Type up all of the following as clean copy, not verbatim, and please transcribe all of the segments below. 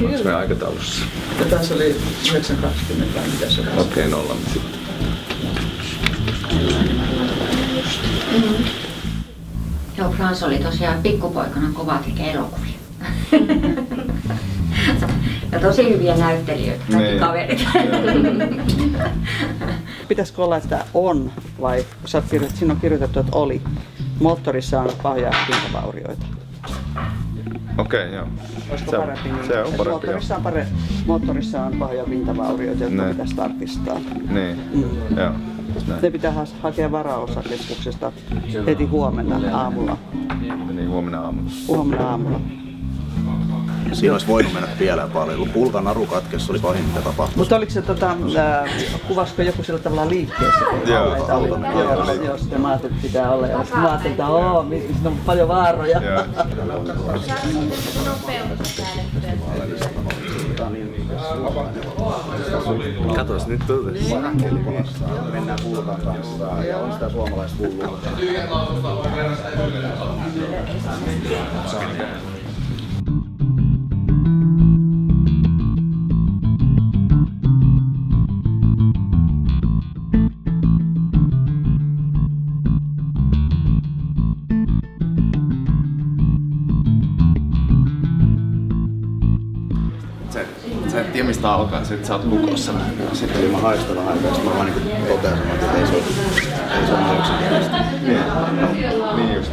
Onko me aikataulussa? Ja tässä oli 9.20 vai mitä se oli? Okei, nollamme sitten. Joo, Frans oli tosiaan pikkupoikana kova tekee elokuvia. Ja tosi hyviä näyttelijöitä, kaikki kaverit. Pitäisikö olla, että on vai siinä on kirjoitettu, että oli. Moottorissa on pahoja pintavaurioita. Okei, joo. Olisiko parempi niin? Se on parempi, Moottorissa on pahoja pintavaurioita, jotka pitäisi tarkistaa. Niin, joo. Ne pitää hakea varaosakeskuksesta heti huomenna aamulla. Niin, huomenna aamulla. Huomenna aamulla. Siinä olisi voinut mennä vielä paljon. Pulkan naru katkesi, oli pahin mitä tapahtui. Mutta oliko se kuvasiko joku sillä tavalla liikkeessä? Joo, joo, sitten mä ajattelin, että pitää olla. Ja mä ajattelin, että siinä on paljon vaaroja. Katos nyt tulee. Mennään Pulkan kanssa ja on sitä suomalaista hullua. Sä et tiedä mistä alkaa, sit sä oot lukossa. Sitten mä haistan vähän aikaa, mä vaan niinku totean saman, että ei se ole yksinkertaista. Niin just.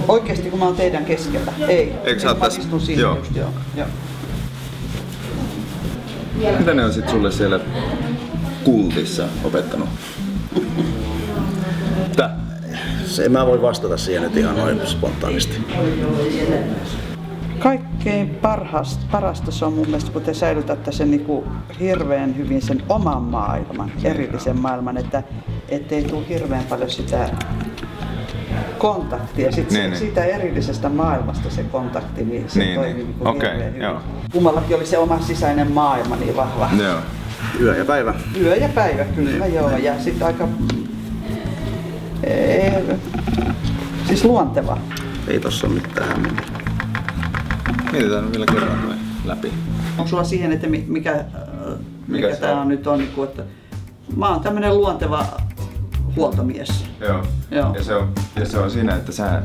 Oikeesti kun mä oon teidän keskellä? Ei. Eikö sä oot tässä? Istun siinä Joo. just, joo. Mitä ne on sit sulle siellä kultissa opettanut? Mä voin vastata siihen nyt ihan noin spontaanisti. Kaikkein parasta se on mun mielestä, kun te säilytätte sen niinku hirveän hyvin sen oman maailman, erillisen maailman, että ettei tule hirveän paljon sitä kontaktia. Sitten siitä erillisestä maailmasta se kontakti, niin se toimii niinku hirveän hyvin. Kummallakin oli se oma sisäinen maailma niin vahva. Joo. Yö ja päivä. Yö ja päivä, kyllä joo. Ja sitten aika siis luonteva. Ei tossa ole mitään hämmintä. Mietitään nyt vielä kerran noin läpi. Onko sulla siihen, että mikä tää on nyt on, että mä oon tämmönen luonteva huoltomies. Joo. Ja se on siinä, että sä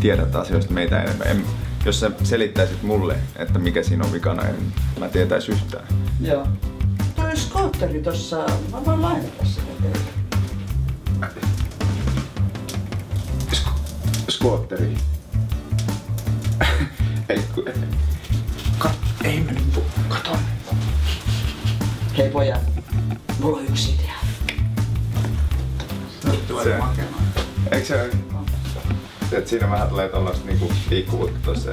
tiedät asioista meitä enemmän. Jos sä selittäisit mulle, että mikä siinä on vikana, en mä tietäis yhtään. Joo. Toi skootteri tossa, mä voin lainata sitä teille. Skootteri. Ei mennyt. Kato. Hei pojat, mulla on yksi idea. Eikö se että siinä vähän tulee tollaista niinku liikkuvuutta tossa.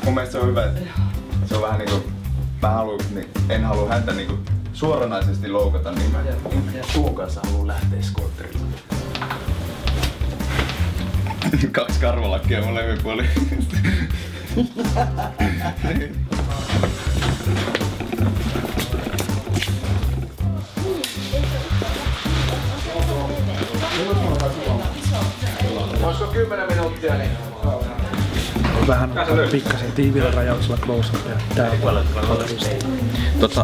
Mun mielestä se on hyvä, että se on vähän niinku en halua häntä niinku suoranaisesti loukata, niin mä tuon kanssa haluan lähteä skootterille. 2 karvalakkia molemmin puolin. Olisiko 10 minuuttia niin? Vähän pikkasen tiivillä rajauksella close-up ja tää on paljon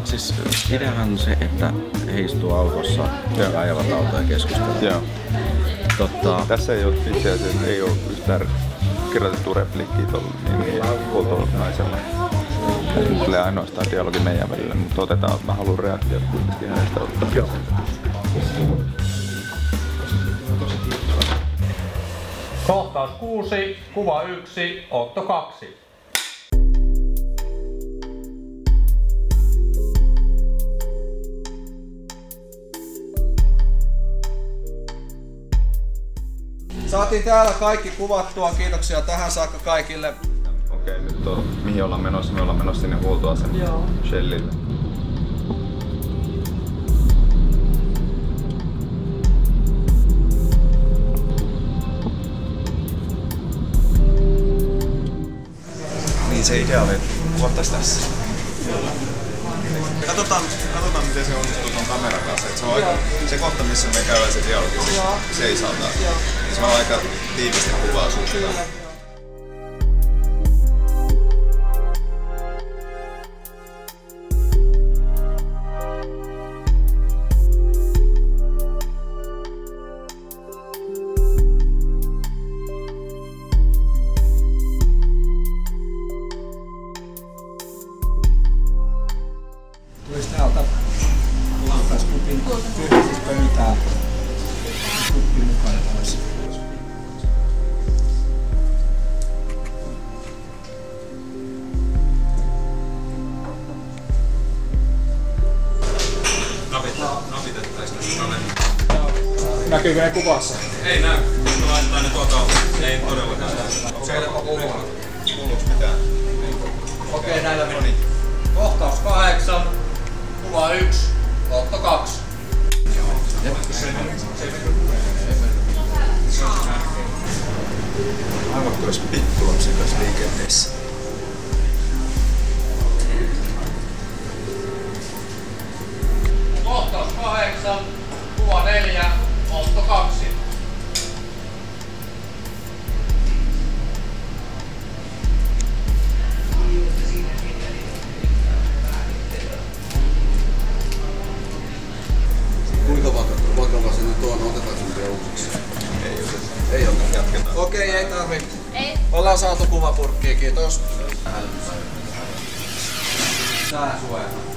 Siis ideahan on se, että he istuu autossa ja ajavat autoa ja keskustelevat. Joo. Tässä ei ole itse asiassa ei ole yhtään kirjoitettu repliikkiä tuolla huoltonaisella. Tulee ainoastaan dialogi meidän välillä, mutta otetaan, mä haluan reaktiot kuitenkin hänestä ottaa. Joo. Kohtaus 6, kuva 1, otto 2. Saatiin täällä kaikki kuvattua. Kiitoksia tähän saakka kaikille. Okei, nyt mihin ollaan menossa? Me ollaan menossa sinne huoltoasemalle. Joo. Shellille. Niin se idea oli, että kuvattais tässä. Ja katsotaan miten se onnistuu ton kameran kanssa. Et se on aika, se kohta missä me käydään se dialogi seisaltaan. Se on aika tiivistä kuvaa suhteen. Näkyykö ne kuvassa? Ei näy. Me laitetaan ne tuota. Ei todellakaan. Se ei ole kuuluuks mitään. Okei, näillä meni. Kohtaus 8, kuva 1, otto 2. Aivan kuin olisi pikkulapsi tässä liikenteessä. Kohtaus 8, kuva 4, otto 2. Kuinka vakava se nyt on? Otetaan sen vielä uusiksi. Ei ole. Jatketaan. Okei, ei tarvitse. Ei. Ollaan saatu kuvapurkkiin, kiitos. Tää suojaa.